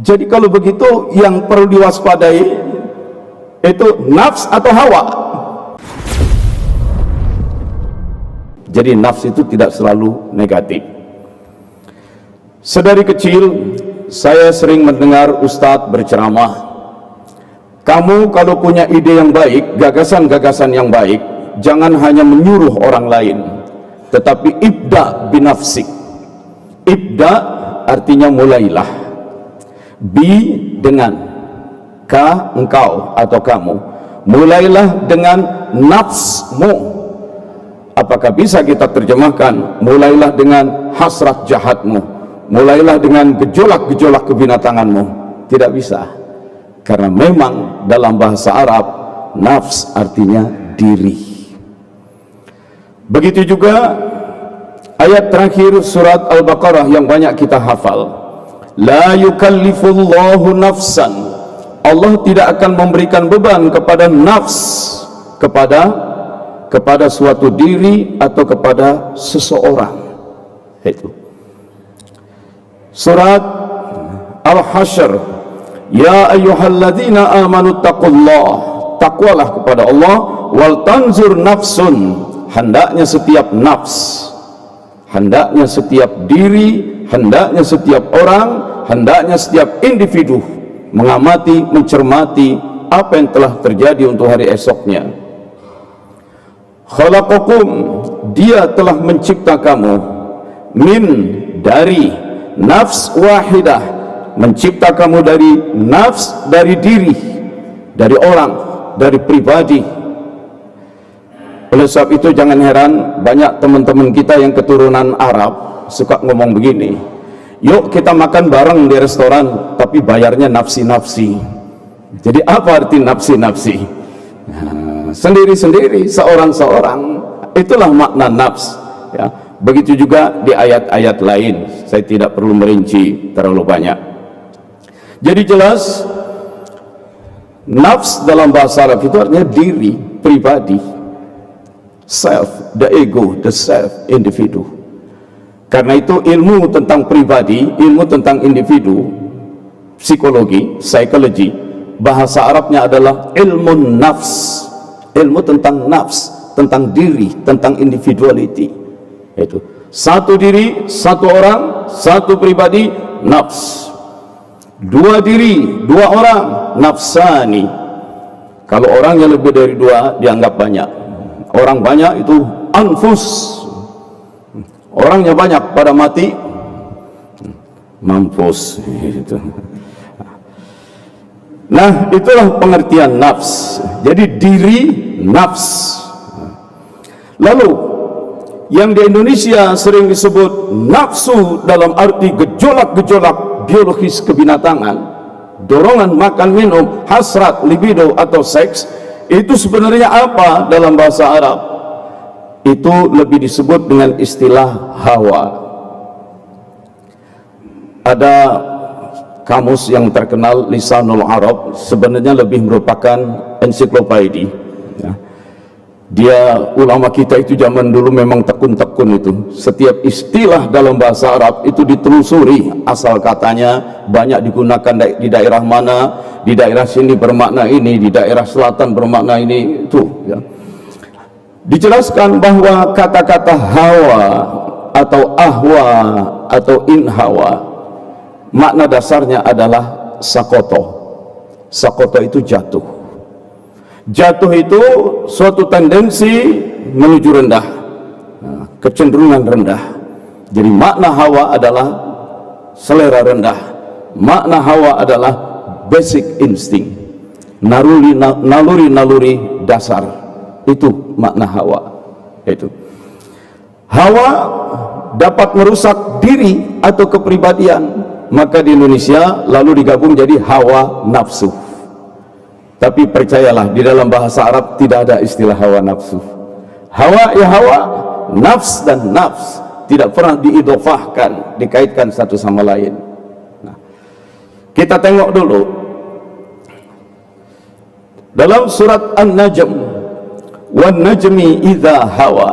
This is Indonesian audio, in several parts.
Jadi kalau begitu yang perlu diwaspadai itu nafs atau hawa. Jadi nafs itu tidak selalu negatif. Sedari kecil saya sering mendengar ustadz berceramah, kamu kalau punya ide yang baik, gagasan-gagasan yang baik, jangan hanya menyuruh orang lain, tetapi ibda binafsik. Ibda artinya mulailah, bi dengan, ka engkau atau kamu, mulailah dengan nafsmu. Apakah bisa kita terjemahkan mulailah dengan hasrat jahatmu, mulailah dengan gejolak-gejolak kebinatanganmu? Tidak bisa, karena memang dalam bahasa Arab nafs artinya diri. Begitu juga ayat terakhir surat Al-Baqarah yang banyak kita hafal, la yukallifullahu nafsan, Allah tidak akan memberikan beban kepada nafs, kepada suatu diri atau kepada seseorang. Itu surat Al-Hasyr, ya ayyuhalladzina amanu taqullah, takwalah kepada Allah, wal tanzur nafsun, hendaknya setiap nafs, hendaknya setiap diri, hendaknya setiap orang, hendaknya setiap individu mengamati, mencermati apa yang telah terjadi untuk hari esoknya. Khalaqakum, dia telah mencipta kamu, min, dari, nafs wahidah, mencipta kamu dari nafs, dari diri, dari orang, dari pribadi. Oleh sebab itu jangan heran banyak teman-teman kita yang keturunan Arab suka ngomong begini, yuk kita makan bareng di restoran tapi bayarnya nafsi-nafsi. Jadi apa arti nafsi-nafsi? Sendiri-sendiri, seorang-seorang, itulah makna nafs, ya. Begitu juga di ayat-ayat lain, saya tidak perlu merinci terlalu banyak. Jadi jelas nafs dalam bahasa Arab itu artinya diri, pribadi, self, the ego, the self, individu. Karena itu ilmu tentang pribadi, ilmu tentang individu, psikologi, psikologi, bahasa Arabnya adalah ilmu nafs, ilmu tentang nafs, tentang diri, tentang individuality. Itu satu diri, satu orang, satu pribadi, nafs. Dua diri, dua orang, nafsani. Kalau orangnya lebih dari dua dianggap banyak. Orang banyak itu anfus. Orangnya banyak pada mati, mampus. Nah, itulah pengertian nafs. Jadi diri, nafs. Lalu yang di Indonesia sering disebut nafsu dalam arti gejolak-gejolak biologis kebinatangan, dorongan makan minum, hasrat, libido atau seks, itu sebenarnya apa dalam bahasa Arab? Itu lebih disebut dengan istilah hawa. Ada kamus yang terkenal, Lisanul Arab, sebenarnya lebih merupakan ensiklopedi, ya. Dia ulama kita itu zaman dulu memang tekun-tekun itu. Setiap istilah dalam bahasa Arab itu ditelusuri asal katanya, banyak digunakan di daerah mana, di daerah sini bermakna ini, di daerah selatan bermakna ini, itu, ya. Dijelaskan bahwa kata-kata hawa atau ahwa atau inhawa, makna dasarnya adalah sakoto. Sakoto itu jatuh. Jatuh itu suatu tendensi menuju rendah, kecenderungan rendah. Jadi makna hawa adalah selera rendah. Makna hawa adalah basic instinct, naluri-naluri dasar. Itu makna hawa. Itu hawa dapat merusak diri atau kepribadian, maka di Indonesia lalu digabung jadi hawa nafsu. Tapi percayalah, di dalam bahasa Arab tidak ada istilah hawa nafsu. Hawa ya hawa, nafs dan nafs tidak pernah diidofahkan, dikaitkan satu sama lain. Nah, kita tengok dulu dalam surat An-Najm, wan najmi idza hawa,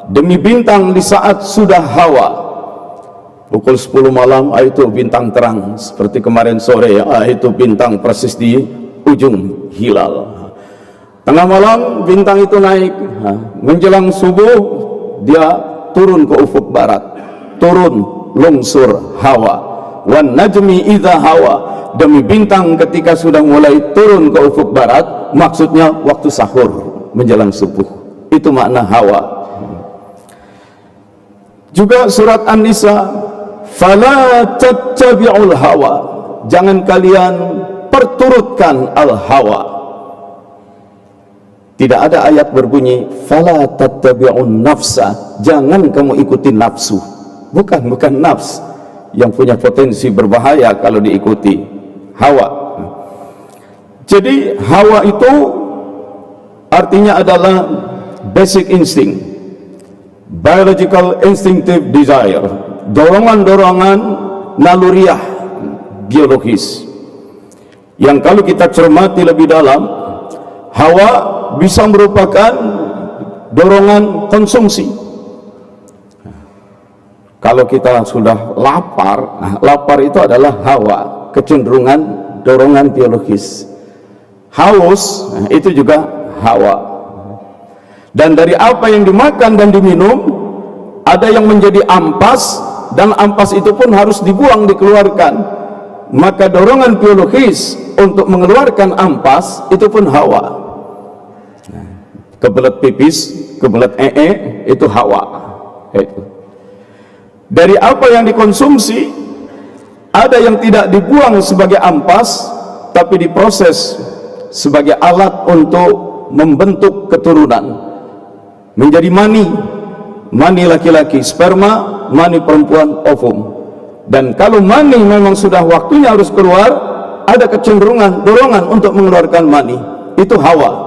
demi bintang di saat sudah hawa. Pukul 10 malam, itu bintang terang. Seperti kemarin sore, itu bintang persis di ujung hilal. Tengah malam bintang itu naik, menjelang subuh dia turun ke ufuk barat, turun lungsur hawa. Wan najmi idza hawa, demi bintang ketika sudah mulai turun ke ufuk barat, maksudnya waktu sahur menjelang subuh. Itu makna hawa. Juga surat An-Nisa, fala tattabi'ul hawa, jangan kalian perturutkan al-hawa. Tidak ada ayat berbunyi fala tattabi'un nafsa, jangan kamu ikuti nafsu. Bukan nafs yang punya potensi berbahaya kalau diikuti, hawa. Jadi hawa itu artinya adalah basic instinct, biological instinctive desire, dorongan-dorongan naluriah biologis, yang kalau kita cermati lebih dalam, hawa bisa merupakan dorongan konsumsi. Kalau kita sudah lapar, lapar itu adalah hawa, kecenderungan dorongan biologis. Haus, itu juga hawa. Dan dari apa yang dimakan dan diminum, ada yang menjadi ampas, dan ampas itu pun harus dibuang, dikeluarkan. Maka dorongan biologis untuk mengeluarkan ampas itu pun hawa. Kebelet pipis, kebelet itu hawa. Itu. Dari apa yang dikonsumsi, ada yang tidak dibuang sebagai ampas, tapi diproses sebagai alat untuk membentuk keturunan, menjadi mani, mani laki-laki sperma, mani perempuan ovum. Dan kalau mani memang sudah waktunya harus keluar, ada kecenderungan, dorongan untuk mengeluarkan mani, itu hawa.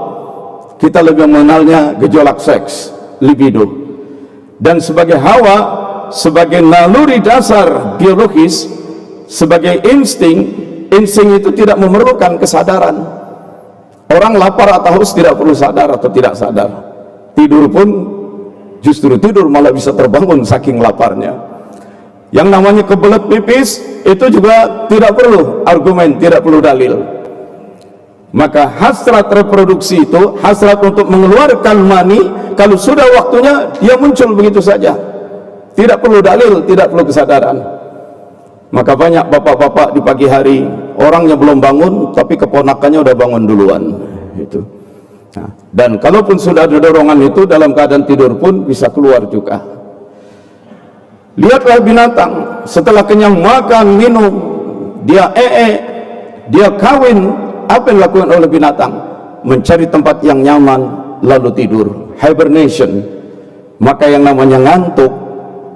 Kita lebih mengenalnya gejolak seks, libido. Dan sebagai hawa, sebagai naluri dasar biologis, sebagai insting itu tidak memerlukan kesadaran. Orang lapar atau haus tidak perlu sadar atau tidak sadar. Tidur pun justru tidur malah bisa terbangun saking laparnya. Yang namanya kebelet pipis itu juga tidak perlu argumen, tidak perlu dalil. Maka hasrat reproduksi itu, hasrat untuk mengeluarkan mani, kalau sudah waktunya dia muncul begitu saja, tidak perlu dalil, tidak perlu kesadaran. Maka banyak bapak-bapak di pagi hari, orangnya belum bangun tapi keponakannya udah bangun duluan itu. Nah, dan kalaupun sudah ada dorongan itu, dalam keadaan tidur pun bisa keluar juga. Lihatlah binatang, setelah kenyang makan, minum, dia dia kawin, apa yang dilakukan oleh binatang? Mencari tempat yang nyaman lalu tidur, hibernation. Maka yang namanya ngantuk,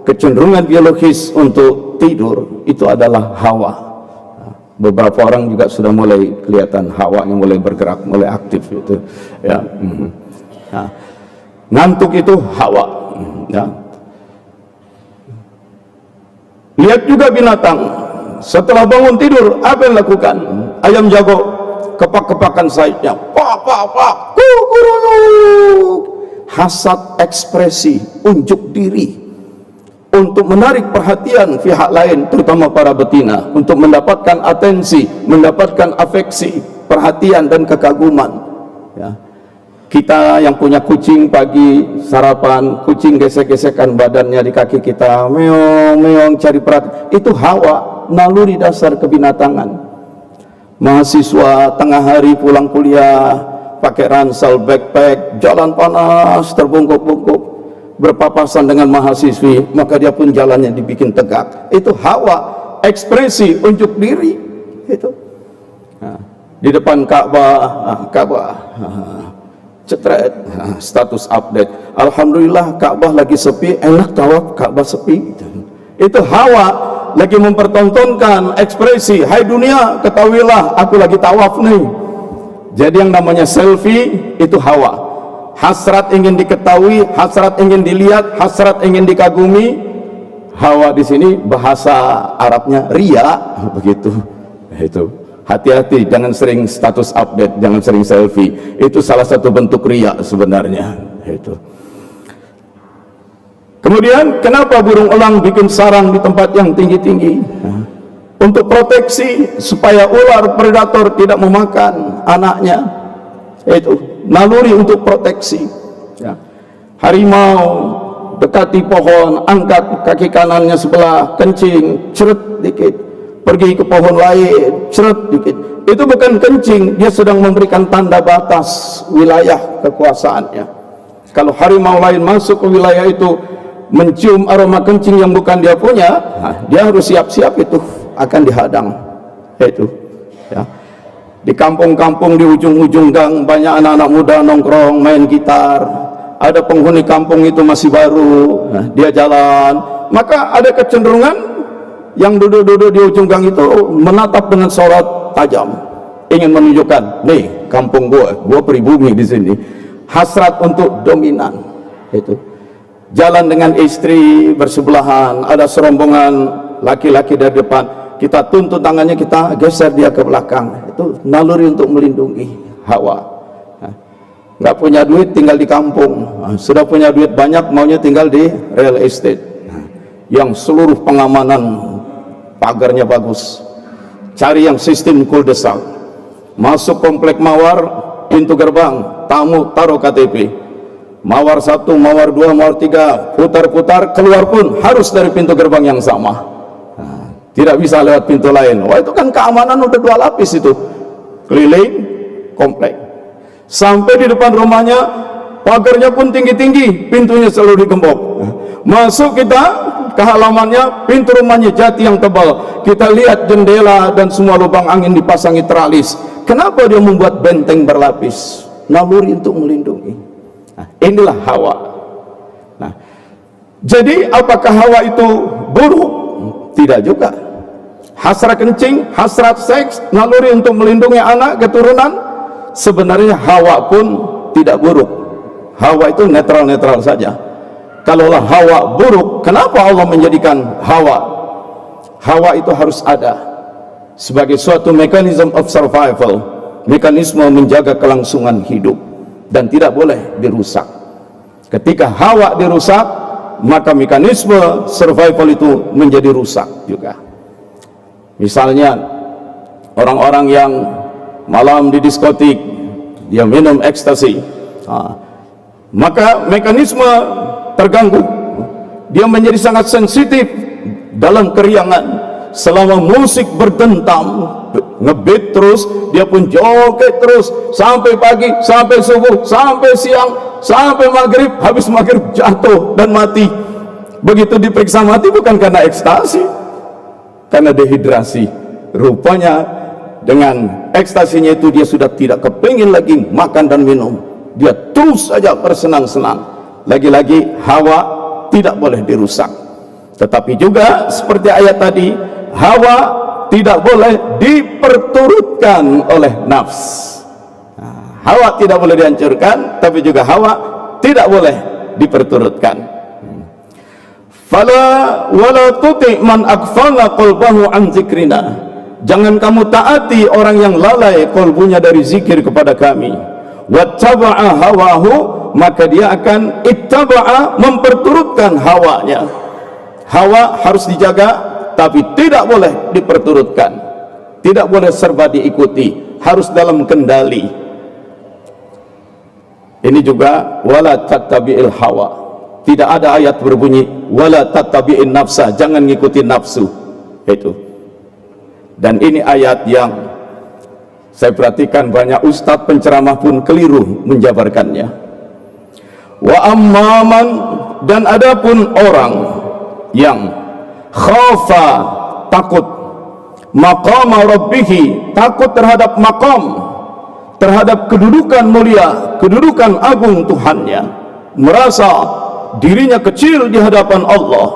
kecenderungan biologis untuk tidur, itu adalah hawa. Beberapa orang juga sudah mulai kelihatan hawanya mulai bergerak, mulai aktif itu ya. Nah, ngantuk itu hawa ya. Lihat juga binatang, setelah bangun tidur apa yang lakukan? Ayam jago kepak-kepakan sayapnya, pak, kukuruyuk. Hasad ekspresi, unjuk diri untuk menarik perhatian pihak lain, terutama para betina, untuk mendapatkan atensi, mendapatkan afeksi, perhatian dan kekaguman ya. Kita yang punya kucing, pagi sarapan kucing gesek-gesekan badannya di kaki kita, meong cari perhatian, itu hawa, naluri dasar kebinatangan. Mahasiswa tengah hari pulang kuliah pakai ransel, backpack, jalan panas, terbungkuk-bungkuk, berpapasan dengan mahasiswi, maka dia pun jalannya dibikin tegak. Itu hawa, ekspresi, unjuk diri itu. Nah, di depan Ka'bah, cetret, status update, alhamdulillah Ka'bah lagi sepi, enak tawaf Ka'bah sepi. Itu hawa, lagi mempertontonkan ekspresi, hai dunia ketahuilah aku lagi tawaf nih. Jadi yang namanya selfie itu hawa, hasrat ingin diketahui, hasrat ingin dilihat, hasrat ingin dikagumi. Hawa di sini bahasa Arabnya ria, begitu. Itu hati-hati, jangan sering status update, jangan sering selfie. Itu salah satu bentuk ria sebenarnya. Itu. Kemudian kenapa burung elang bikin sarang di tempat yang tinggi-tinggi? Untuk proteksi supaya ular predator tidak memakan anaknya. Itu naluri untuk proteksi. Harimau dekati pohon, angkat kaki kanannya sebelah, kencing, ceret dikit, pergi ke pohon lain, ceret dikit. Itu bukan kencing, dia sedang memberikan tanda batas wilayah kekuasaannya. Kalau harimau lain masuk ke wilayah itu, mencium aroma kencing yang bukan dia punya, dia harus siap-siap, itu akan dihadang. Itu ya. Di kampung-kampung di ujung-ujung gang banyak anak-anak muda nongkrong main gitar. Ada penghuni kampung itu masih baru, dia jalan, maka ada kecenderungan yang duduk-duduk di ujung gang itu menatap dengan sorot tajam, ingin menunjukkan, nih kampung gua pribumi di sini, hasrat untuk dominan. Itu jalan dengan istri bersebelahan, ada serombongan laki-laki dari depan, kita tuntut tangannya, kita geser dia ke belakang. Itu naluri untuk melindungi hawa. Nggak punya duit tinggal di kampung, sudah punya duit banyak maunya tinggal di real estate yang seluruh pengamanan pagarnya bagus. Cari yang sistem cul-de-sac, masuk komplek mawar, pintu gerbang tamu taruh KTP, mawar 1, mawar 2, mawar 3, putar-putar, keluar pun harus dari pintu gerbang yang sama, tidak bisa lewat pintu lain. Wah, itu kan keamanan udah 2 lapis itu, keliling komplek. Sampai di depan rumahnya, pagarnya pun tinggi-tinggi, pintunya selalu digembok. Masuk kita ke halamannya, pintu rumahnya jati yang tebal, kita lihat jendela dan semua lubang angin dipasangi teralis. Kenapa dia membuat benteng berlapis? Naluri untuk melindungi. Inilah hawa. Jadi apakah hawa itu buruk? Tidak juga. Hasrat kencing, hasrat seks, naluri untuk melindungi anak keturunan, sebenarnya hawa pun tidak buruk. Hawa itu netral-netral saja. Kalaulah hawa buruk, kenapa Allah menjadikan hawa? Hawa itu harus ada sebagai suatu mechanism of survival, mekanisme menjaga kelangsungan hidup, dan tidak boleh dirusak. Ketika hawa dirusak, maka mekanisme survival itu menjadi rusak juga. Misalnya orang-orang yang malam di diskotik, dia minum ekstasi, maka mekanisme terganggu, dia menjadi sangat sensitif dalam keriangan. Selama musik berdentam, ngebeat terus, dia pun joget terus sampai pagi, sampai subuh, sampai siang, sampai maghrib. Habis maghrib jatuh dan mati. Begitu diperiksa mati bukan karena ekstasi, karena dehidrasi. Rupanya dengan ekstasinya itu dia sudah tidak kepingin lagi makan dan minum, dia terus saja bersenang-senang. Lagi-lagi hawa tidak boleh dirusak. Tetapi juga seperti ayat tadi, hawa tidak boleh diperturutkan oleh nafs. Hawa tidak boleh dihancurkan, tapi juga hawa tidak boleh diperturutkan. Fala wala tuti man aghfalna qalbahu an zikrina. Jangan kamu taati orang yang lalai kolbunya dari zikir kepada kami. Wattaba'a hawahu, maka dia akan ittaba'a, memperturutkan hawanya. Hawa harus dijaga, tapi tidak boleh diperturutkan, tidak boleh serba diikuti, harus dalam kendali. Ini juga wala tattabi'il hawa. Tidak ada ayat berbunyi wala tattabi'in nafsa, jangan ngikuti nafsu. Itu. Dan ini ayat yang saya perhatikan banyak ustadz penceramah pun keliru menjabarkannya. Wa amman, dan adapun orang yang khafa, takut, maqama rabbihi, takut terhadap maqam, terhadap kedudukan mulia, kedudukan agung Tuhannya, merasa dirinya kecil di hadapan Allah.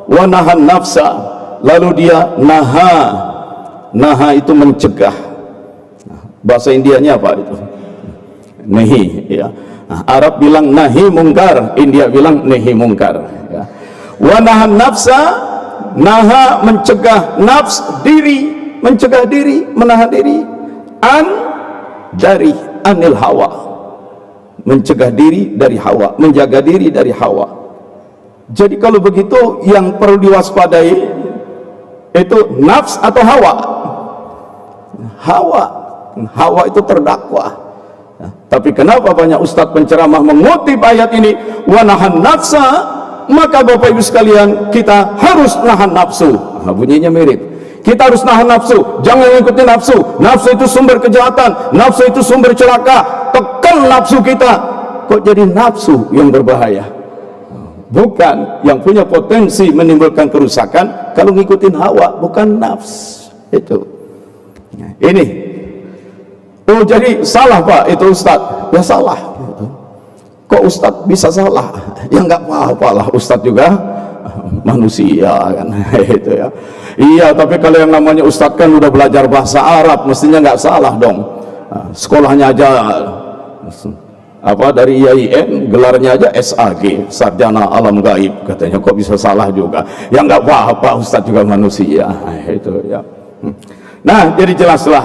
Wa nahan nafsa, lalu dia naha. Naha itu mencegah. Bahasa Indianya apa itu? Nahi, ya. Arab bilang nahi mungkar, India bilang nahi mungkar, ya. Wa nahan nafsa, naha mencegah nafs, diri, mencegah diri, menahan diri, dari anil hawa, mencegah diri dari hawa, menjaga diri dari hawa. Jadi kalau begitu yang perlu diwaspadai itu nafs atau hawa? Hawa itu terdakwa. Tapi kenapa banyak ustadz penceramah mengutip ayat ini, wa nahan nafsa, maka Bapak Ibu sekalian, kita harus nahan nafsu. Bunyinya mirip. Kita harus nahan nafsu, jangan ikuti nafsu. Nafsu itu sumber kejahatan, nafsu itu sumber celaka. Tekan nafsu kita. Kok jadi nafsu yang berbahaya? Bukan, yang punya potensi menimbulkan kerusakan kalau ngikutin hawa, bukan nafs. Itu. Ini. Oh, jadi salah Pak itu Ustadz. Ya salah. Kok Ustadz bisa salah? Ya nggak apa-apa lah, Ustadz juga manusia kan. Itu ya. Iya, tapi kalau yang namanya Ustadz kan udah belajar bahasa Arab, mestinya nggak salah dong. Sekolahnya aja apa dari IAIN, gelarnya aja SAG, Sarjana Alam Gaib, katanya. Kok bisa salah juga? Ya nggak apa-apa, Ustadz juga manusia. Itu ya. Nah, jadi jelaslah,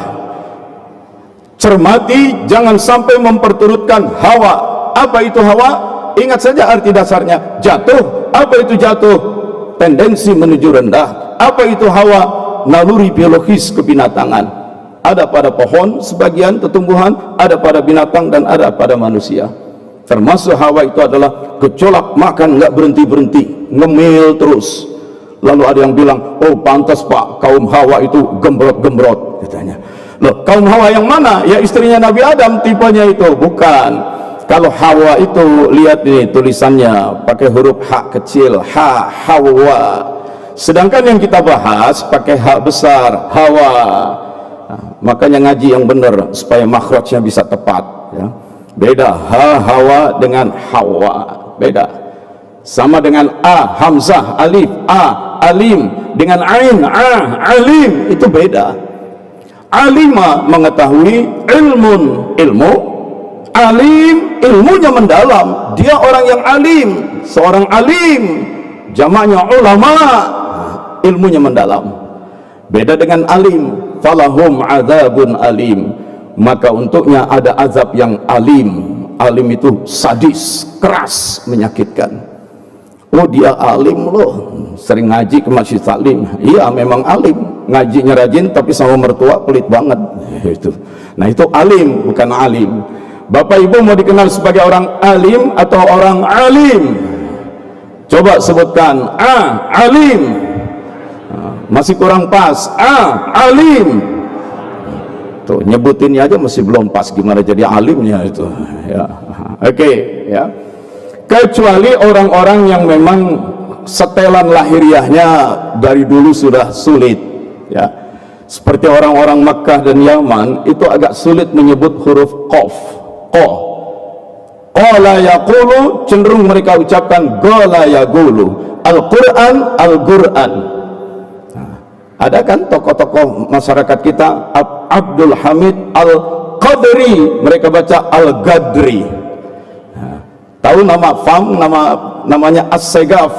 cermati jangan sampai memperturutkan hawa. Apa itu hawa? Ingat saja arti dasarnya, jatuh. Apa itu jatuh? Tendensi menuju rendah. Apa itu hawa? Naluri biologis kebinatangan. Ada pada pohon sebagian tumbuhan, ada pada binatang, dan ada pada manusia. Termasuk hawa itu adalah gejolak makan nggak berhenti-berhenti, ngemil terus. Lalu ada yang bilang, oh pantas Pak, kaum hawa itu gembrot-gembrot, katanya. Loh, kaum hawa yang mana? Ya istrinya Nabi Adam tipenya itu. Bukan. Kalau hawa itu, lihat nih tulisannya pakai huruf H kecil, hawa. Sedangkan yang kita bahas pakai H besar, hawa. Nah, makanya ngaji yang benar supaya makhrajnya bisa tepat ya. Beda hawa dengan hawa, beda. Sama dengan a hamzah alif, alim, dengan ain alim, itu beda. Alima mengetahui, ilmu, alim ilmunya mendalam. Dia orang yang alim, seorang alim, jamaknya ulama, ilmunya mendalam. Beda dengan alim, falahum adzabun alim, maka untuknya ada azab yang alim. Alim itu sadis, keras, menyakitkan. Oh dia alim loh, sering ngaji ke masjid taklim. Iya memang alim, ngajinya rajin tapi sama mertua pelit banget. Itu. Nah itu alim, bukan alim. Bapak Ibu mau dikenal sebagai orang alim atau orang alim? Coba sebutkan. Alim. Masih kurang pas. Alim. Tuh nyebutinnya aja masih belum pas, gimana jadi alimnya itu ya. Oke, ya. Kecuali orang-orang yang memang setelan lahiriahnya dari dulu sudah sulit ya. Seperti orang-orang Makkah dan Yaman, itu agak sulit menyebut huruf qaf, qala yaqulu, cenderung mereka ucapkan qala yaqulu. Al-Qur'an. Ada kan tokoh-tokoh masyarakat kita, Abdul Hamid Al-Qadri, mereka baca Al-Gadri. Tahu nama fam, namanya As-Segaf.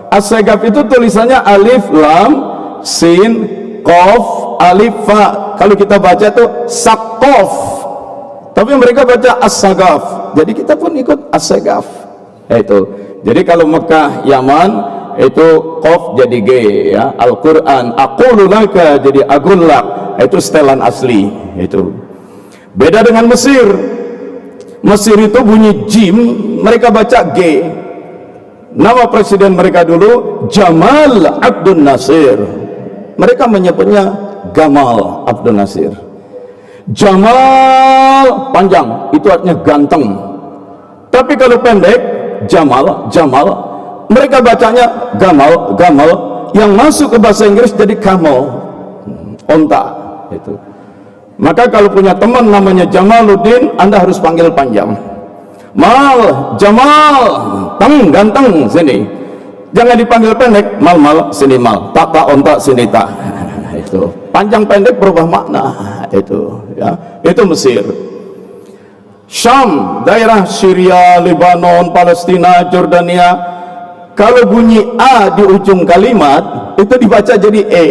As-Segaf itu tulisannya alif lam sin qaf alif fa. Kalau kita baca itu Saqaf, tapi mereka baca As-Sagaf. Jadi kita pun ikut As-Segaf. Itu. Jadi kalau Mekah, Yaman itu qaf jadi G ya. Al-Qur'an, aqulu laka jadi agullak, itu setelan asli itu. Beda dengan Mesir. Mesir itu bunyi jim, mereka baca G. Nama presiden mereka dulu Jamal Abdul Nasir, mereka menyebutnya Gamal Abdul Nasir. Jamal panjang, itu artinya ganteng. Tapi kalau pendek, Jamal, mereka bacanya Gamal. Yang masuk ke bahasa Inggris jadi camel, onta itu. Maka kalau punya teman namanya Jamaluddin, Anda harus panggil panjang. Jamal, ganteng, sini. Jangan dipanggil pendek, mal, sini mal. Tak, onta, sini tak. Itu. Panjang pendek berubah makna. Itu, ya. Itu Mesir. Syam, daerah Syria, Lebanon, Palestina, Jordania. Kalau bunyi A di ujung kalimat, itu dibaca jadi E.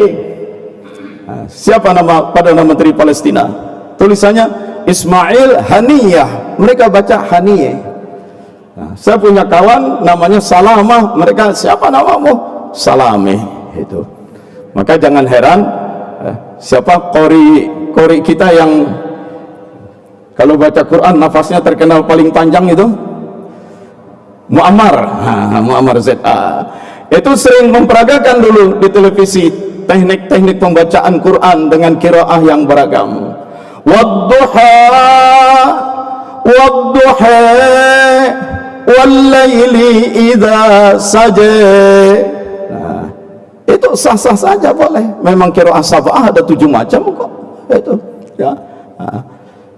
Siapa nama Menteri Palestina? Tulisannya Ismail Haniyah, mereka baca Haniyeh. Saya punya kawan namanya Salamah, mereka siapa namamu? Salame itu. Maka jangan heran siapa qori kita yang kalau baca Quran nafasnya terkenal paling panjang itu Muammar, Muammar ZA. Itu sering memperagakan dulu di televisi teknik-teknik pembacaan Quran dengan qiraah yang beragam. Wadduha wadduha wal-laili idza saja. Itu sah-sah saja boleh. Memang qiraah sab'ah ada 7 macam kok. Itu ya.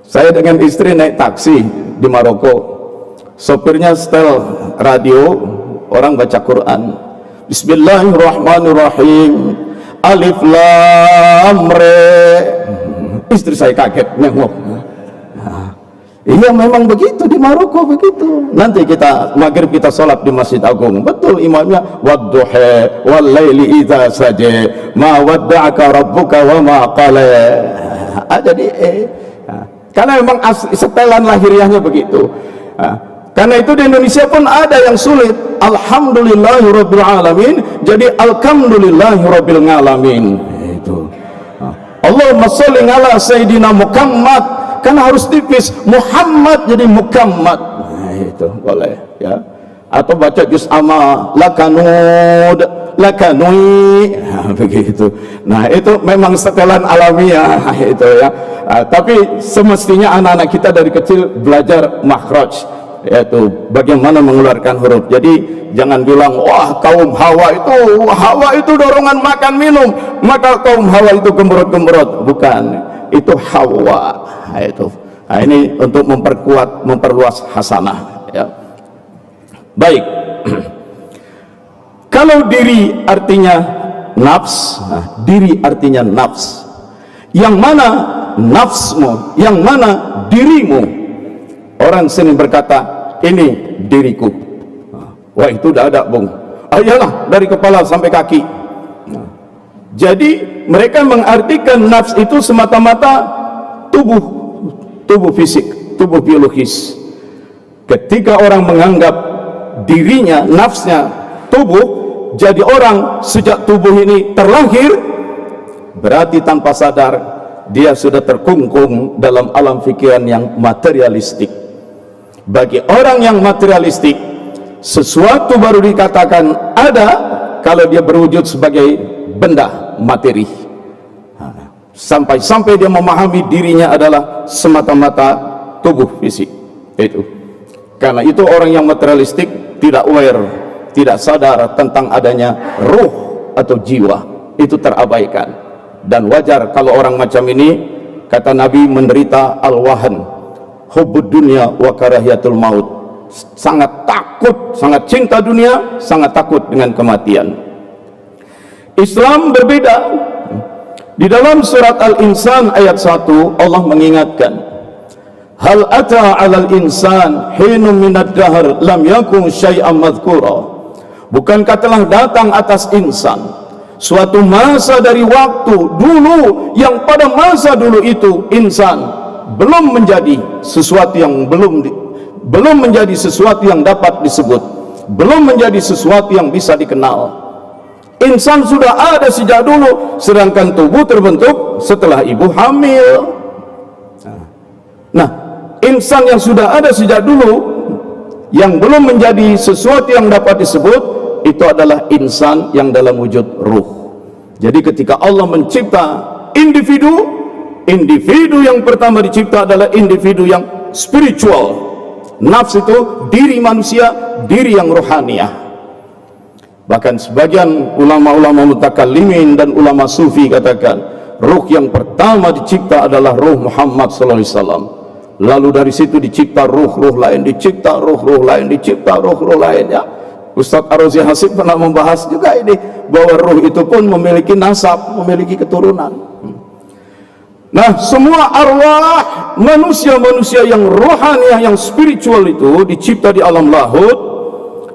Saya dengan istri naik taksi di Maroko. Sopirnya setel radio, orang baca Quran. Bismillahirrahmanirrahim. Alif lam re. Istri saya kaget, nengok. Iya memang begitu di Maroko begitu. Nanti kita maghrib kita sholat di Masjid Agung, betul imamnya wadduha wal laili idza saja ma wadda'aka rabbuka wa ma qala. Jadi karena memang setelan lahiriahnya begitu. Karena itu di Indonesia pun ada yang sulit. Alhamdulillahirabbil alamin jadi alhamdulillahirabbil alamin. Itu. Allahumma sholli ala sayidina Muhammad. Kan harus tipis Muhammad jadi Muhammad. Nah, itu boleh ya. Atau baca juz amma lakanud lakanui, begitu. Nah itu memang setelan alamiah itu ya. Tapi semestinya anak-anak kita dari kecil belajar makhraj, yaitu bagaimana mengeluarkan huruf. Jadi jangan bilang wah kaum Hawa itu dorongan makan minum maka kaum Hawa itu gembrot-gembrot. Bukan, itu Hawa. Nah, itu. Nah, ini untuk memperluas hasanah ya. Baik. Kalau diri artinya nafs, nah, diri artinya nafs. Yang mana nafsmu, yang mana dirimu? Orang sering berkata, ini diriku. Wah itu udah ada bung. Ayolah dari kepala sampai kaki. Jadi mereka mengartikan nafs itu semata-mata tubuh fisik, tubuh biologis. Ketika orang menganggap dirinya, nafsnya, tubuh, jadi orang sejak tubuh ini terlahir, berarti tanpa sadar dia sudah terkungkung dalam alam pikiran yang materialistik. Bagi orang yang materialistik, sesuatu baru dikatakan ada kalau dia berwujud sebagai benda materi. Sampai dia memahami dirinya adalah semata-mata tubuh fisik. Itu. Karena itu orang yang materialistik tidak aware, tidak sadar tentang adanya ruh atau jiwa. Itu terabaikan. Dan wajar kalau orang macam ini, kata Nabi, menderita al-wahan, hubbud dunya wa karahiyatul maut. Sangat takut, sangat cinta dunia, sangat takut dengan kematian. Islam berbeda. Di dalam surat Al-Insan ayat 1 Allah mengingatkan, hal ata 'alal insan hinum minad dahr lam yakun syai'an madhkura. Bukankah telah datang atas insan suatu masa dari waktu dulu yang pada masa dulu itu insan belum menjadi sesuatu yang belum menjadi sesuatu yang dapat disebut, belum menjadi sesuatu yang bisa dikenal. Insan sudah ada sejak dulu, sedangkan tubuh terbentuk setelah ibu hamil. Nah, insan yang sudah ada sejak dulu, yang belum menjadi sesuatu yang dapat disebut, itu adalah insan yang dalam wujud ruh. Jadi ketika Allah mencipta individu yang pertama dicipta adalah individu yang spiritual. Nafs itu diri manusia, diri yang rohaniah. Bahkan sebagian ulama-ulama mutakallimin dan ulama sufi katakan ruh yang pertama dicipta adalah ruh Muhammad sallallahu alaihi wasallam. Lalu dari situ dicipta ruh-ruh lain, dicipta ruh-ruh lain, dicipta ruh-ruh lain ya. Ustaz Ar-Razi Hasib pernah membahas juga ini bahwa ruh itu pun memiliki nasab, memiliki keturunan. Nah, semua arwah manusia-manusia yang rohaniah, yang spiritual itu dicipta di alam lahut.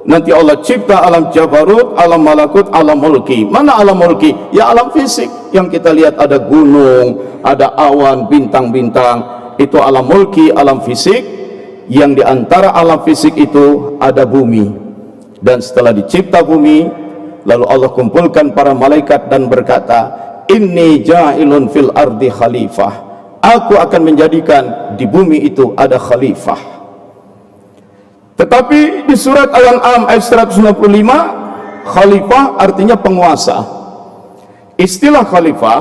Nanti Allah cipta alam jabarut, alam malakut, alam mulki. Mana alam mulki? Ya alam fisik. Yang kita lihat ada gunung, ada awan, bintang-bintang. Itu alam mulki, alam fisik. yang di antara alam fisik itu ada bumi. Dan setelah dicipta bumi, lalu Allah kumpulkan para malaikat dan berkata, inni ja'ilun fil ardi khalifah, aku akan menjadikan di bumi itu ada khalifah. Tetapi di surat Al-An'am ayat 195, khalifah artinya penguasa. Istilah khalifah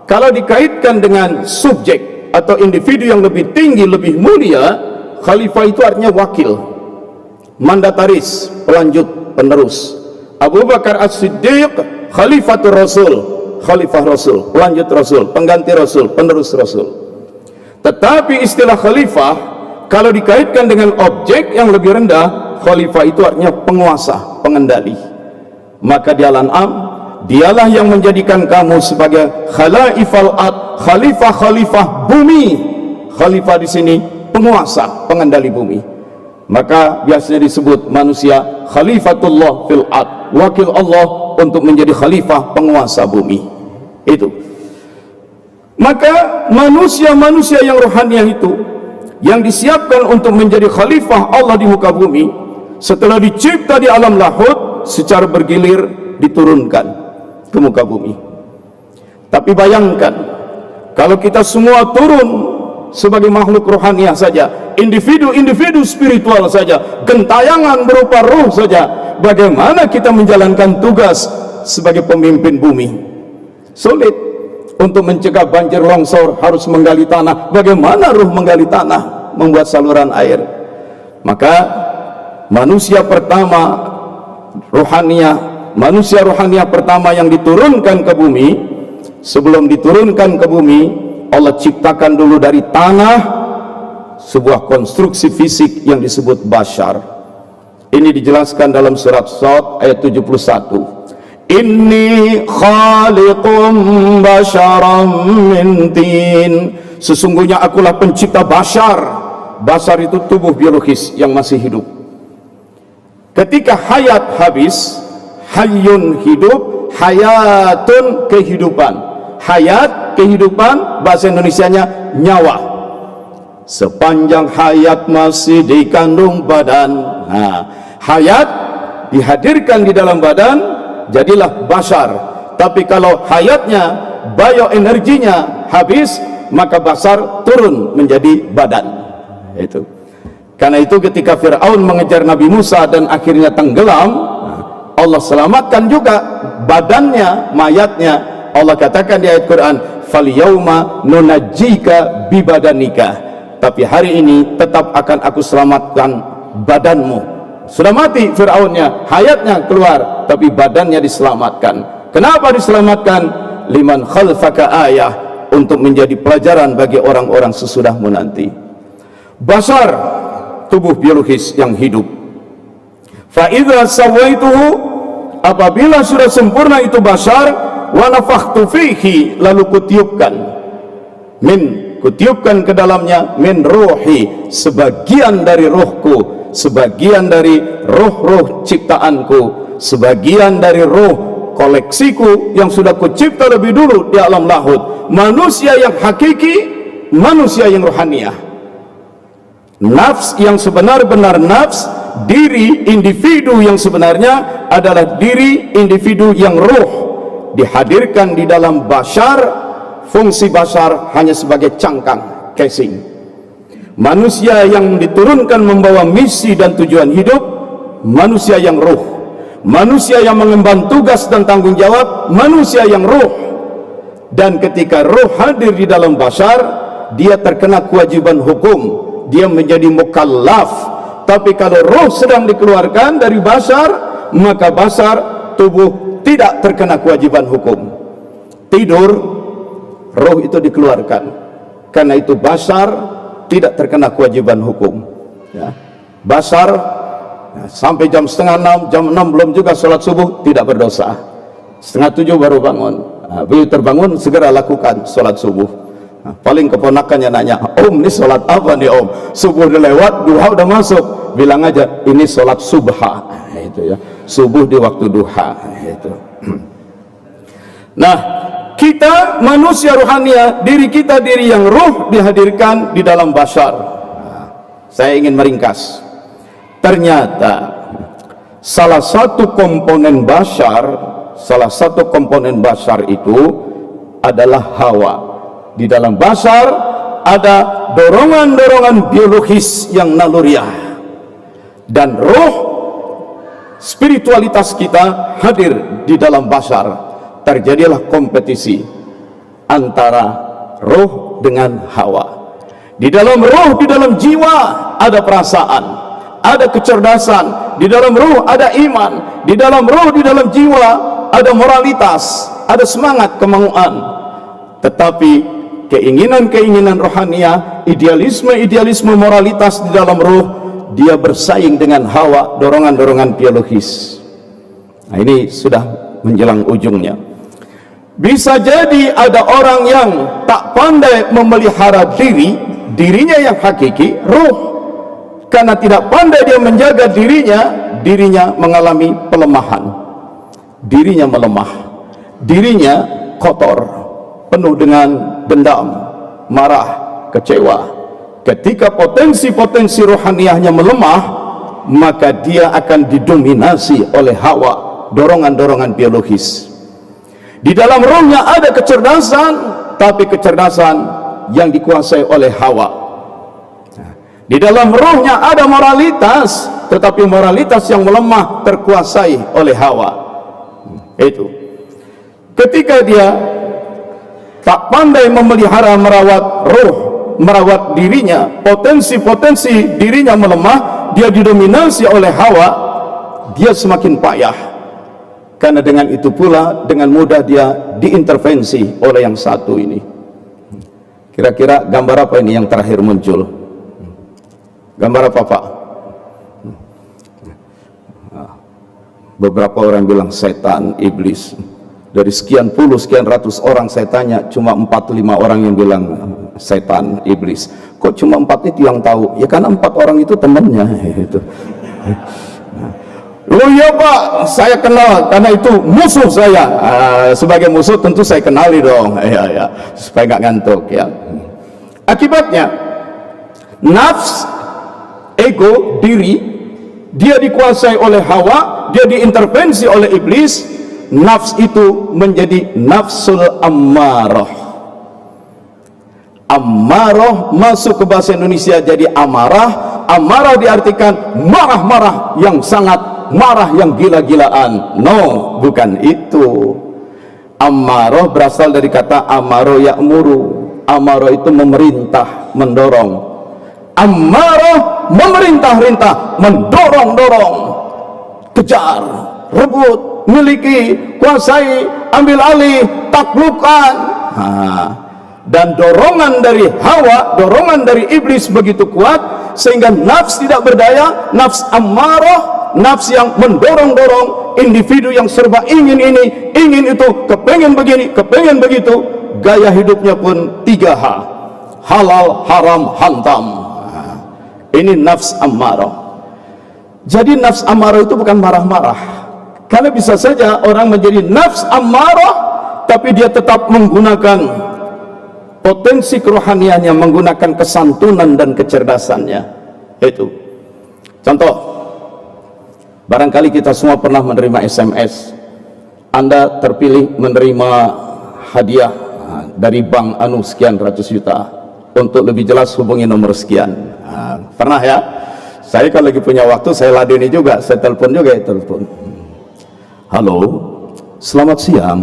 kalau dikaitkan dengan subjek atau individu yang lebih tinggi, lebih mulia, khalifah itu artinya wakil, mandataris, pelanjut, penerus. Abu Bakar As-Siddiq khalifatul Rasul, khalifah Rasul, pelanjut Rasul, pengganti Rasul, penerus Rasul. Tetapi istilah khalifah kalau dikaitkan dengan objek yang lebih rendah, khalifah itu artinya penguasa, pengendali. Maka di Al-An'am, dialah yang menjadikan kamu sebagai khalaifal ard, khalifah-khalifah bumi. Khalifah di sini penguasa, pengendali bumi. Maka biasanya disebut manusia khalifatullah fil ard, wakil Allah untuk menjadi khalifah, penguasa bumi. Itu. Maka manusia-manusia yang rohaniah itu, yang disiapkan untuk menjadi khalifah Allah di muka bumi, setelah dicipta di alam lahud, secara bergilir diturunkan ke muka bumi. Tapi bayangkan kalau kita semua turun sebagai makhluk rohaniah saja, individu-individu spiritual saja, gentayangan berupa ruh saja, bagaimana kita menjalankan tugas sebagai pemimpin bumi? Sulit. Untuk mencegah banjir longsor harus menggali tanah. Bagaimana ruh menggali tanah, membuat saluran air? Maka manusia pertama rohaniah, manusia rohaniah pertama yang diturunkan ke bumi, sebelum diturunkan ke bumi, Allah ciptakan dulu dari tanah sebuah konstruksi fisik yang disebut bashar. Ini dijelaskan dalam surat Shad ayat 71. Inni khaliqum basharam min tin, sesungguhnya akulah pencipta bashar. Bashar itu tubuh biologis yang masih hidup. Ketika hayat habis, hayyun hidup, hayatun kehidupan. Hayat kehidupan, bahasa Indonesianya nyawa. Sepanjang hayat masih dikandung badan, hayat dihadirkan di dalam badan, jadilah bashar. Tapi kalau hayatnya, bioenerginya habis, maka bashar turun menjadi badan. Itu. Karena itu ketika Fir'aun mengejar Nabi Musa dan akhirnya tenggelam, Allah selamatkan juga badannya, mayatnya. Allah katakan di ayat Quran, fal yauma nunajjika bibadanika, tapi hari ini tetap akan aku selamatkan badanmu. Sudah mati Fir'aunnya, hayatnya keluar, tapi badannya diselamatkan. Kenapa diselamatkan? Liman khalfaka ayah, untuk menjadi pelajaran bagi orang-orang sesudahmu nanti. Bashar, tubuh biologis yang hidup. Fa idza sawaituhu, apabila sudah sempurna itu bashar, wa nafakhtu fihi, lalu kutiupkan ke dalamnya min ruhi, sebagian dari rohku, sebagian dari roh-roh ciptaanku, sebagian dari roh koleksiku yang sudah kucipta lebih dulu di alam lahud. Manusia yang hakiki, manusia yang rohaniah, nafs yang sebenar-benar nafs, diri individu yang sebenarnya adalah diri individu yang roh, dihadirkan di dalam bashar. Fungsi bashar hanya sebagai cangkang, casing. Manusia yang diturunkan membawa misi dan tujuan hidup, manusia yang roh, manusia yang mengemban tugas dan tanggung jawab, manusia yang roh. Dan ketika roh hadir di dalam bashar, dia terkena kewajiban hukum, dia menjadi mukallaf. Tapi kalau roh sedang dikeluarkan dari bashar, maka bashar, tubuh, tidak terkena kewajiban hukum. Tidur, roh itu dikeluarkan. Karena itu bashar tidak terkena kewajiban hukum, ya. Bashar sampai jam setengah 6, jam 6 belum juga sholat subuh, tidak berdosa. Setengah 7 baru bangun. Begitu terbangun segera lakukan sholat subuh. Paling keponakannya nanya, Om ini sholat apa nih Om? Subuh udah lewat, duha udah masuk. Bilang aja ini sholat subha. Itu ya, subuh di waktu duha. Itu. Nah, kita manusia rohania, diri kita diri yang roh dihadirkan di dalam bashar. Saya ingin meringkas. Ternyata salah satu komponen bashar itu adalah hawa. Di dalam bashar ada dorongan-dorongan biologis yang naluriah, dan roh spiritualitas kita hadir di dalam bashar. Terjadilah kompetisi antara roh dengan hawa. Di dalam roh, di dalam jiwa ada perasaan, ada kecerdasan, di dalam roh ada iman, di dalam roh, di dalam jiwa ada moralitas, ada semangat kemauan. Tetapi keinginan-keinginan rohania, idealisme moralitas di dalam roh, dia bersaing dengan hawa, dorongan-dorongan biologis. Nah, ini sudah menjelang ujungnya. Bisa jadi ada orang yang tak pandai memelihara dirinya yang hakiki, roh. Karena tidak pandai dia menjaga dirinya mengalami pelemahan. Dirinya melemah, dirinya kotor, penuh dengan dendam, marah, kecewa. Ketika potensi-potensi rohaniahnya melemah, maka dia akan didominasi oleh hawa, dorongan-dorongan biologis. Di dalam rohnya ada kecerdasan, tapi kecerdasan yang dikuasai oleh hawa. Di dalam rohnya ada moralitas, tetapi moralitas yang melemah terkuasai oleh hawa. Itu ketika dia tak pandai memelihara, merawat roh, merawat dirinya, potensi-potensi dirinya melemah, dia didominasi oleh hawa, dia semakin payah. Karena dengan itu pula dengan mudah dia diintervensi oleh yang satu ini. Kira-kira gambar apa ini yang terakhir muncul? Gambar apa, Pak? Beberapa orang bilang setan, iblis. Dari sekian puluh, sekian ratus orang saya tanya, cuma 4-5 orang yang bilang setan, iblis. Kok cuma 4 itu yang tahu? Ya karena 4 orang itu temannya gitu. Oh iya Pak, saya kenal karena itu musuh saya. Sebagai musuh tentu saya kenali dong, ya, supaya nggak ngantuk ya. Akibatnya nafs, ego, diri, dia dikuasai oleh hawa, dia diintervensi oleh iblis. Nafs itu menjadi nafsul ammarah. Ammarah masuk ke bahasa Indonesia jadi amarah. Amarah diartikan marah-marah yang sangat marah, yang gila-gilaan. No, bukan itu. Ammarah berasal dari kata amaro ya'muru. Amaro itu memerintah, mendorong. Ammarah memerintah-rintah, mendorong-dorong, kejar, rebut, miliki, kuasai, ambil alih, taklukkan. Dan dorongan dari hawa, dorongan dari iblis begitu kuat sehingga nafs tidak berdaya. Nafs ammarah, nafs yang mendorong-dorong individu yang serba ingin ini, ingin itu, kepengen begini, kepengen begitu. Gaya hidupnya pun 3H: halal, haram, hantam. Ini nafs ammarah. Jadi nafs ammarah itu bukan marah-marah. Karena bisa saja orang menjadi nafs ammarah tapi dia tetap menggunakan potensi kerohaniannya, menggunakan kesantunan dan kecerdasannya. Itu contoh. Barangkali kita semua pernah menerima SMS. Anda terpilih menerima hadiah dari bank anu sekian ratus juta. Untuk lebih jelas hubungi nomor sekian. Pernah ya? Saya kalau lagi punya waktu saya ladeni juga, saya telepon juga, telepon. Halo, selamat siang.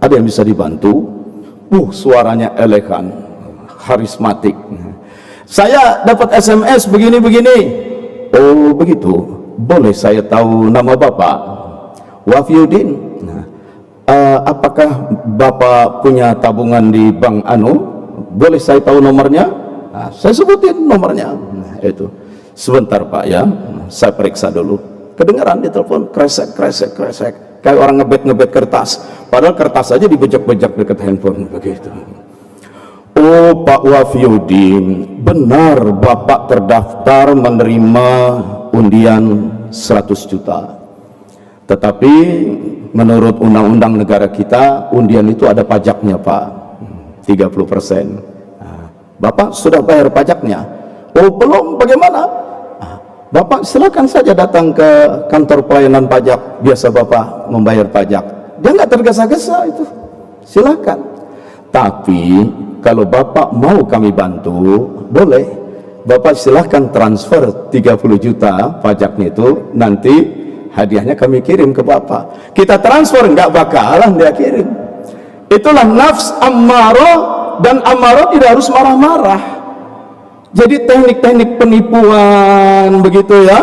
Ada yang bisa dibantu? Suaranya elegan, karismatik. Saya dapat SMS begini-begini. Oh begitu. Boleh saya tahu nama Bapak? Wafiuddin. Apakah Bapak punya tabungan di bank anu? Boleh saya tahu nomornya? Saya sebutin nomornya. Itu. Sebentar Pak ya, saya periksa dulu. Kedengaran di telepon, kresek. Kayak orang ngebet kertas, padahal kertas aja dibejak-bejak dekat handphone begitu. Oh Pak Wafiuddin, benar Bapak terdaftar menerima undian 100 juta. Tetapi menurut undang-undang negara kita, undian itu ada pajaknya Pak, 30%. Bapak sudah bayar pajaknya? Oh belum, bagaimana? Bapak silakan saja datang ke kantor pelayanan pajak, biasa Bapak membayar pajak. Dia nggak tergesa-gesa itu, silakan. Tapi kalau Bapak mau kami bantu, boleh. Bapak silahkan transfer 30 juta pajaknya itu, nanti hadiahnya kami kirim ke Bapak. Kita transfer, nggak bakalan dia kirim. Itulah nafs ammarah, dan ammarah tidak harus marah-marah. Jadi teknik-teknik penipuan begitu ya,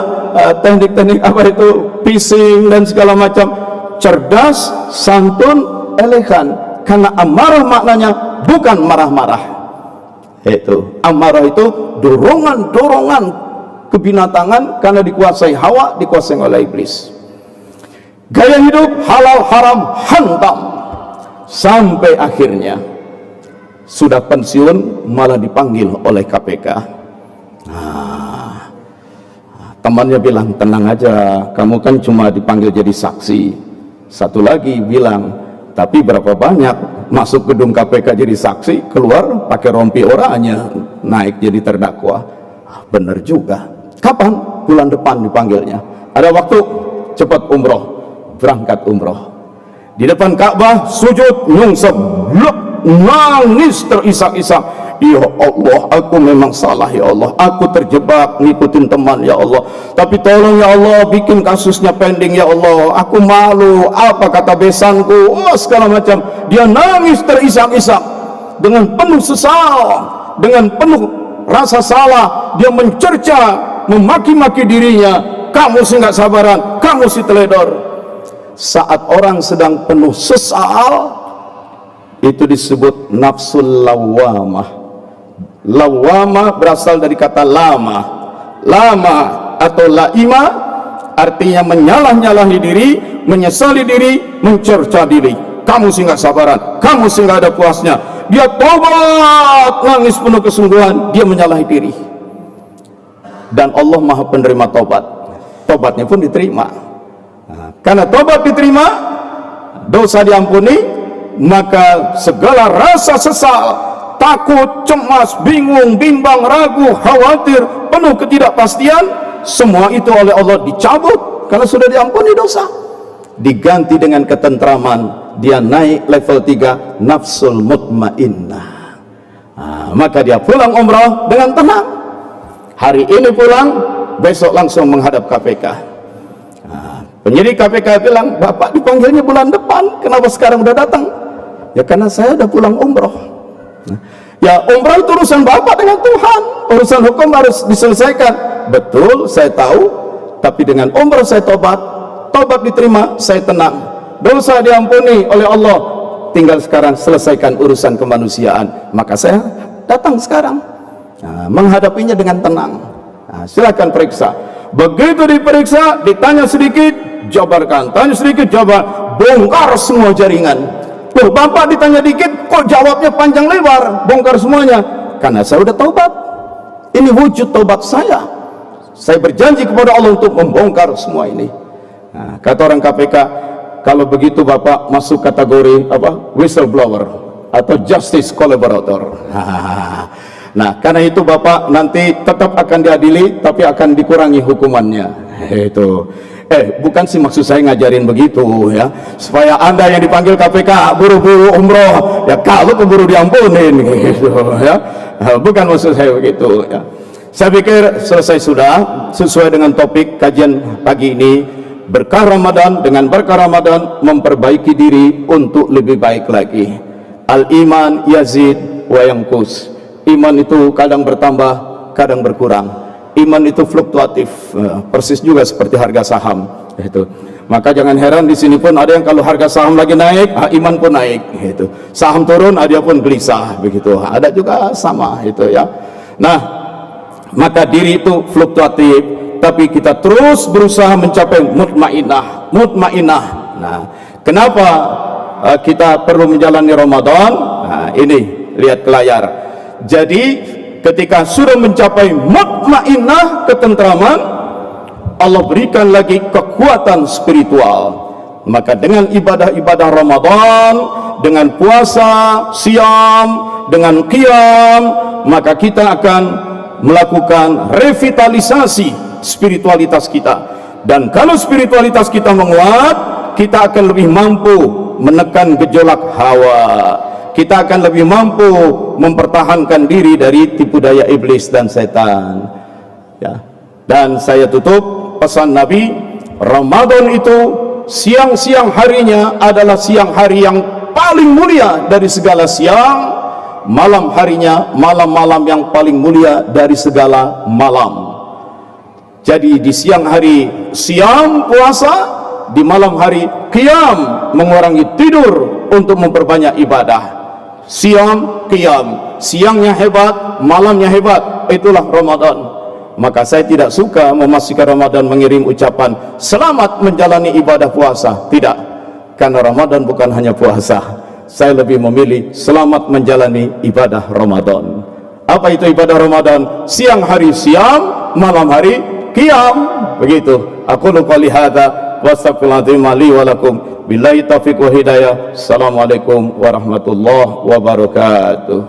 teknik-teknik apa itu, phishing dan segala macam, cerdas, santun, elegan. Karena amarah maknanya bukan marah-marah. Itu amarah itu dorongan-dorongan kebinatangan, karena dikuasai hawa, dikuasai oleh iblis. Gaya hidup halal haram hantam, sampai akhirnya sudah pensiun malah dipanggil oleh KPK. Temannya bilang, tenang aja, kamu kan cuma dipanggil jadi saksi. Satu lagi bilang, tapi berapa banyak masuk gedung KPK jadi saksi, keluar pakai rompi oranye, naik jadi terdakwa. Bener juga. Kapan? Bulan depan dipanggilnya. Ada waktu, cepat umroh, berangkat umroh. Di depan Ka'bah sujud nyungsep, nangis terisak-isak. Ya Allah, aku memang salah ya Allah, aku terjebak ngikutin teman ya Allah, tapi tolong ya Allah bikin kasusnya pending ya Allah, aku malu, apa kata besanku, segala macam. Dia nangis terisak-isak dengan penuh sesal, dengan penuh rasa salah. Dia mencerca, memaki-maki dirinya, kamu sih nggak sabaran, kamu sih teledor. Saat orang sedang penuh sesal, itu disebut nafsul lawamah. Lawamah berasal dari kata lama. Lama atau laima artinya menyalah-nyalahi diri, menyesali diri, mencerca diri. Kamu sih nggak sabaran, kamu sih nggak ada puasnya. Dia tobat, nangis penuh kesungguhan, dia menyalahi diri. Dan Allah Maha penerima tobat. Tobatnya pun diterima. Karena tobat diterima, dosa diampuni, maka segala rasa sesal, takut, cemas, bingung, bimbang, ragu, khawatir, penuh ketidakpastian, semua itu oleh Allah dicabut karena sudah diampuni dosa. Diganti dengan ketentraman, dia naik level 3, nafsul mutmainnah. Maka dia pulang umrah dengan tenang. Hari ini pulang, besok langsung menghadap KPK. Penyidik KPK bilang, Bapak dipanggilnya bulan depan, kenapa sekarang udah datang? Ya karena saya udah pulang umroh. Ya umrah itu urusan Bapak dengan Tuhan, urusan hukum harus diselesaikan. Betul, saya tahu, tapi dengan umrah saya tobat, tobat diterima, saya tenang, dosa diampuni oleh Allah, tinggal sekarang selesaikan urusan kemanusiaan. Maka saya datang sekarang, menghadapinya dengan tenang. Silakan periksa. Begitu diperiksa, ditanya sedikit, jabarkan, tanya sedikit, jabar, bongkar semua jaringan. Loh, Bapak ditanya dikit kok jawabnya panjang lebar, bongkar semuanya. Karena saya udah taubat, ini wujud taubat saya. Saya berjanji kepada Allah untuk membongkar semua ini. Kata orang KPK, kalau begitu Bapak masuk kategori apa, whistleblower atau justice collaborator. Nah, karena itu Bapak nanti tetap akan diadili, tapi akan dikurangi hukumannya. Itu. Bukan sih maksud saya ngajarin begitu ya, supaya Anda yang dipanggil KPK buru-buru umroh, ya kalau keburu diampunin gitu ya. Bukan maksud saya begitu ya. Saya pikir selesai sudah, sesuai dengan topik kajian pagi ini. Berkah Ramadan, dengan berkah Ramadan memperbaiki diri untuk lebih baik lagi. Al-iman yazid wa yanqus. Iman itu kadang bertambah, kadang berkurang. Iman itu fluktuatif, persis juga seperti harga saham. Itu. Maka jangan heran di sini pun ada yang kalau harga saham lagi naik, iman pun naik. Itu. Saham turun, dia pun gelisah. Begitu. Ada juga sama itu ya. Nah, maka diri itu fluktuatif, tapi kita terus berusaha mencapai mutmainah, mutmainah. Nah, kenapa kita perlu menjalani Ramadan? Nah, ini lihat ke layar. Jadi ketika sudah mencapai mutmainnah, ketentraman, Allah berikan lagi kekuatan spiritual. Maka dengan ibadah-ibadah Ramadan, dengan puasa, siam, dengan qiyam, maka kita akan melakukan revitalisasi spiritualitas kita. Dan kalau spiritualitas kita menguat, kita akan lebih mampu menekan gejolak hawa, kita akan lebih mampu mempertahankan diri dari tipu daya iblis dan setan, ya. Dan saya tutup pesan Nabi, Ramadan itu siang-siang harinya adalah siang hari yang paling mulia dari segala siang, malam harinya malam-malam yang paling mulia dari segala malam. Jadi di siang hari siam puasa, di malam hari qiyam mengurangi tidur untuk memperbanyak ibadah. Siam qiyam, siangnya hebat, malamnya hebat, itulah Ramadan. Maka saya tidak suka memasuki Ramadan mengirim ucapan selamat menjalani ibadah puasa. Tidak, karena Ramadan bukan hanya puasa. Saya lebih memilih selamat menjalani ibadah Ramadan. Apa itu ibadah Ramadan? Siang hari siam, malam hari qiyam. Begitu. Aku qouli hadza wa astaghfirullahaladzim li wa lakum. Billahi taufiq wa hidayah. Assalamualaikum warahmatullahi wabarakatuh.